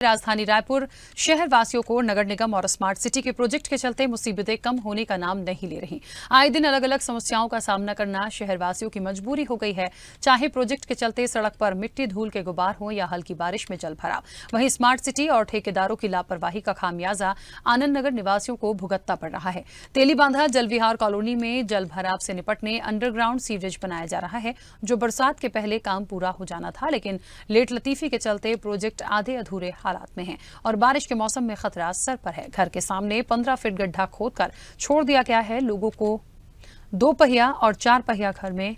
राजधानी रायपुर शहर वासियों को नगर निगम और स्मार्ट सिटी के प्रोजेक्ट के चलते मुसीबतें कम होने का नाम नहीं ले रही। आए दिन अलग अलग समस्याओं का सामना करना शहर वासियों की मजबूरी हो गई है, चाहे प्रोजेक्ट के चलते सड़क पर मिट्टी धूल के गुबार हो या हल्की बारिश में जल भराव। वहीं स्मार्ट सिटी और ठेकेदारों की लापरवाही का खामियाजा आनंद नगर निवासियों को भुगतना पड़ रहा है। तेलीबांधा जलविहार कॉलोनी में जल भराव से निपटने अंडरग्राउंड सीवरेज बनाया जा रहा है, जो बरसात के पहले काम पूरा हो जाना था, लेकिन लेट लतीफी के चलते प्रोजेक्ट आधे अधूरे हालात में है और बारिश के मौसम में खतरा सर पर है। घर के सामने 15 फीट गड्ढा खोदकर छोड़ दिया गया है। लोगों को 2 पहिया और 4 पहिया घर में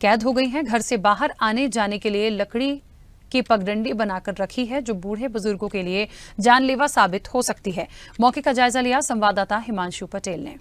कैद हो गई हैं। घर से बाहर आने जाने के लिए लकड़ी की पगडंडी बनाकर रखी है, जो बूढ़े बुजुर्गों के लिए जानलेवा साबित हो सकती है। मौके का जायजा लिया संवाददाता हिमांशु पटेल ने।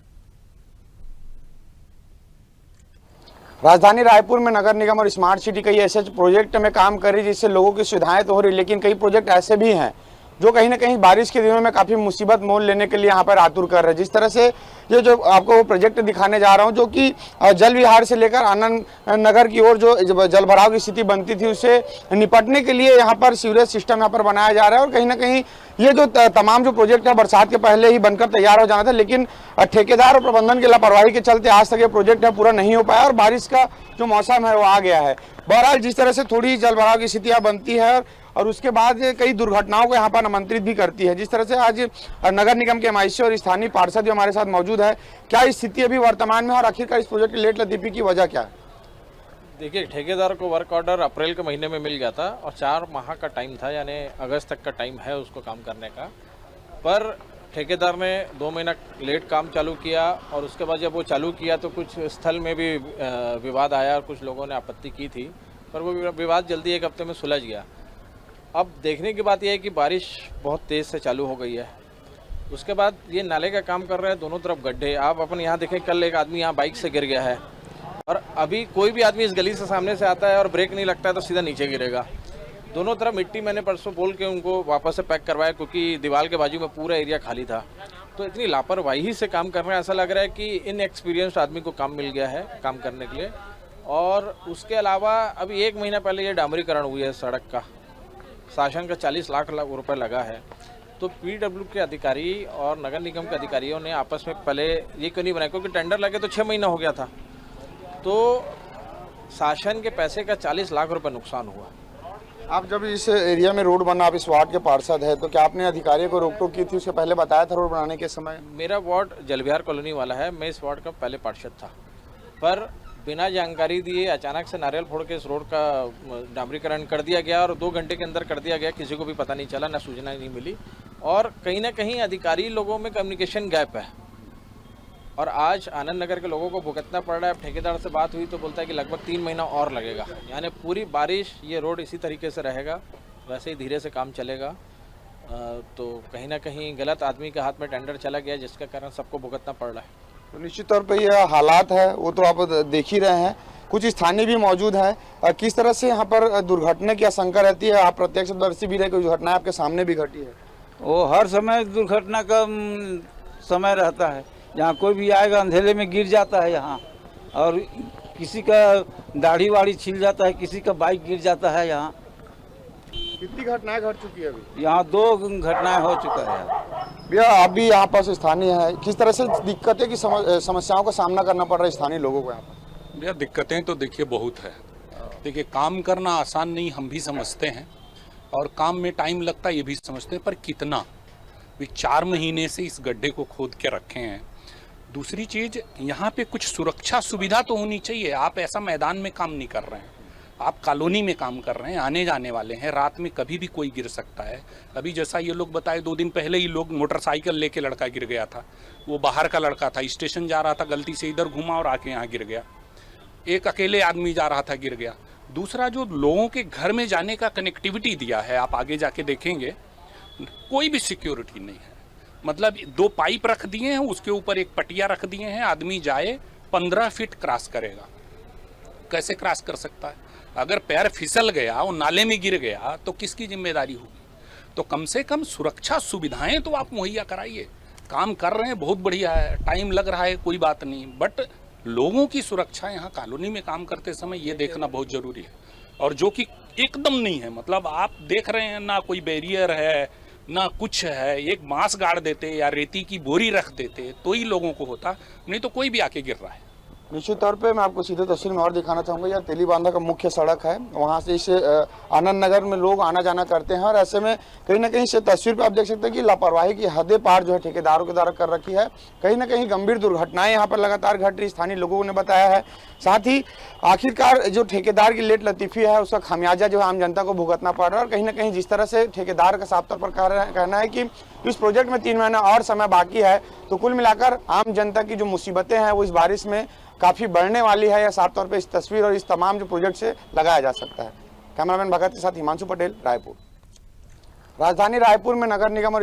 राजधानी रायपुर में नगर निगम और स्मार्ट सिटी कई ऐसे प्रोजेक्ट में काम कर रही है जिससे लोगों की सुविधाएं तो हो रही, लेकिन कई प्रोजेक्ट ऐसे भी हैं जो कहीं ना कहीं बारिश के दिनों में काफी मुसीबत मोल लेने के लिए यहाँ पर आतुर कर रहे हैं। जिस तरह से ये जो आपको वो प्रोजेक्ट दिखाने जा रहा हूँ, जो कि जल विहार से लेकर आनंद नगर की ओर जो जल भराव की स्थिति बनती थी, उससे निपटने के लिए यहाँ पर सीवरेज सिस्टम यहाँ पर बनाया जा रहा है। और कहीं ना कहीं ये जो तमाम जो प्रोजेक्ट है बरसात के पहले ही बनकर तैयार हो जाना था, लेकिन ठेकेदार और प्रबंधन की लापरवाही के चलते आज तक ये प्रोजेक्ट है पूरा नहीं हो पाया और बारिश का जो मौसम है वो आ गया है। बहरहाल जिस तरह से थोड़ी जल भराव की स्थितियां बनती है और उसके बाद कई दुर्घटनाओं को यहाँ पर आमंत्रित भी करती है। जिस तरह से आज नगर निगम के एमआईसी और स्थानीय पार्षद भी हमारे साथ मौजूद है, क्या स्थिति अभी वर्तमान में और आखिरकार इस प्रोजेक्ट की लेट लतीफी की वजह क्या है? देखिए, ठेकेदार को वर्क ऑर्डर अप्रैल के महीने में मिल गया था और 4 माह का टाइम था, यानी अगस्त तक का टाइम है उसको काम करने का। पर ठेकेदार ने 2 महीना लेट काम चालू किया और उसके बाद जब वो चालू किया तो कुछ स्थल में भी विवाद आया और कुछ लोगों ने आपत्ति की थी, पर वो विवाद जल्दी 1 हफ्ते में सुलझ गया। अब देखने की बात यह है कि बारिश बहुत तेज़ से चालू हो गई है। उसके बाद ये नाले का काम कर रहे हैं, दोनों तरफ गड्ढे। आप अपन यहाँ देखें, कल एक आदमी यहाँ बाइक से गिर गया है और अभी कोई भी आदमी इस गली से सामने से आता है और ब्रेक नहीं लगता है तो सीधा नीचे गिरेगा। दोनों तरफ मिट्टी मैंने परसों बोल के उनको वापस से पैक करवाया, क्योंकि दीवार के बाजू में पूरा एरिया खाली था। तो इतनी लापरवाही से काम कर रहे हैं, ऐसा लग रहा है कि इनएक्सपीरियंस्ड आदमी को काम मिल गया है काम करने के लिए। और उसके अलावा अभी 1 महीना पहले ये डामरीकरण हुई है सड़क का, शासन का 40 लाख रुपए लगा है। तो पीडब्ल्यू के अधिकारी और नगर निगम के अधिकारियों ने आपस में पहले ये क्यों नहीं बनाया, क्योंकि टेंडर लगे तो 6 महीना हो गया था, तो शासन के पैसे का 40 लाख रुपए नुकसान हुआ। आप जब इस एरिया में रोड बना, आप इस वार्ड के पार्षद है, तो क्या आपने अधिकारियों को रोक टोक की थी? उससे पहले बताया था रोड बनाने के समय? मेरा वार्ड जलविहार कॉलोनी वाला है, मैं इस वार्ड का पहले पार्षद था, पर बिना जानकारी दिए अचानक से नारियल फोड़ के इस रोड का डामरीकरण कर दिया गया और 2 घंटे के अंदर कर दिया गया। किसी को भी पता नहीं चला, ना सूचना नहीं मिली और कहीं ना कहीं अधिकारी लोगों में कम्युनिकेशन गैप है और आज आनंद नगर के लोगों को भुगतना पड़ रहा है। ठेकेदार से बात हुई तो बोलता है कि लगभग 3 महीना और लगेगा, यानी पूरी बारिश ये रोड इसी तरीके से रहेगा, वैसे ही धीरे से काम चलेगा। तो कहीं ना कहीं गलत आदमी के हाथ में टेंडर चला गया, जिसके कारण सबको भुगतना पड़ रहा है। तो निश्चित तौर पे ये हालात है वो तो आप देख ही रहे हैं। कुछ स्थानीय भी मौजूद है, किस तरह से यहाँ पर दुर्घटना की आशंका रहती है? आप प्रत्यक्षदर्शी भी रहे, कोई दुर्घटना आपके सामने भी घटी है? वो हर समय दुर्घटना का समय रहता है। यहाँ कोई भी आएगा अंधेरे में गिर जाता है यहाँ, और किसी का दाढ़ी वाड़ी छिल जाता है, किसी का बाइक गिर जाता है। यहाँ कितनी घटनाएं घट चुकी है अभी? यहाँ 2 घटनाएं हो चुका है। भैया आप भी यहाँ पास स्थानीय है, किस तरह से दिक्कतें की समस्याओं का सामना करना पड़ रहा है स्थानीय लोगों को यहाँ पर? भैया दिक्कतें तो देखिए बहुत है। देखिए, काम करना आसान नहीं, हम भी समझते हैं, और काम में टाइम लगता है ये भी समझते हैं, पर कितना? भी 4 महीने से इस गड्ढे को खोद के रखे हैं। दूसरी चीज़, यहाँ पे कुछ सुरक्षा सुविधा तो होनी चाहिए। आप ऐसा मैदान में काम नहीं कर रहे हैं, आप कॉलोनी में काम कर रहे हैं, आने जाने वाले हैं, रात में कभी भी कोई गिर सकता है। अभी जैसा ये लोग बताए, 2 दिन पहले ही लोग मोटरसाइकिल लेके लड़का गिर गया था। वो बाहर का लड़का था, स्टेशन जा रहा था, गलती से इधर घुमा और आके यहाँ गिर गया। एक अकेले आदमी जा रहा था, गिर गया। दूसरा, जो लोगों के घर में जाने का कनेक्टिविटी दिया है, आप आगे जाके देखेंगे, कोई भी सिक्योरिटी नहीं है। मतलब 2 पाइप रख दिए हैं, उसके ऊपर एक पटिया रख दिए हैं, आदमी जाए 15 फीट क्रॉस करेगा। कैसे क्रॉस कर सकता है? अगर पैर फिसल गया और नाले में गिर गया तो किसकी जिम्मेदारी होगी? तो कम से कम सुरक्षा सुविधाएं तो आप मुहैया कराइए। काम कर रहे हैं, बहुत बढ़िया है, टाइम लग रहा है, कोई बात नहीं, बट लोगों की सुरक्षा यहाँ कॉलोनी में काम करते समय ये देखना बहुत जरूरी है। और जो कि एकदम नहीं है। मतलब आप देख रहे हैं ना कोई बैरियर है ना कुछ है, एक बांस गाड़ देते या रेती की बोरी रख देते तो ही लोगों को होता, नहीं तो कोई भी आके गिर रहा है। निश्चित तौर पे मैं आपको सीधे तस्वीर में और दिखाना चाहूँगा, यह तेलीबांधा का मुख्य सड़क है, वहाँ से इस आनंद नगर में लोग आना जाना करते हैं और ऐसे में कहीं ना कहीं से तस्वीर पे आप देख सकते हैं कि लापरवाही की हदें पार जो है ठेकेदारों के द्वारा कर रखी है। कहीं ना कहीं गंभीर दुर्घटनाएं यहाँ पर लगातार घट रही, स्थानीय लोगों ने बताया है। साथ ही आखिरकार जो ठेकेदार की लेट लतीफ़ी है उसका खामियाजा जो है आम जनता को भुगतना पड़ रहा है। और कहीं ना कहीं जिस तरह से ठेकेदार का साफ तौर पर कहना है कि इस प्रोजेक्ट में 3 महीना और समय बाकी है, तो कुल मिलाकर आम जनता की जो मुसीबतें हैं वो इस बारिश में काफ़ी बढ़ने वाली है, या साफ तौर पे इस तस्वीर और इस तमाम जो प्रोजेक्ट से लगाया जा सकता है। कैमरामैन भगत के साथ हिमांशु पटेल, रायपुर। राजधानी रायपुर में नगर निगम और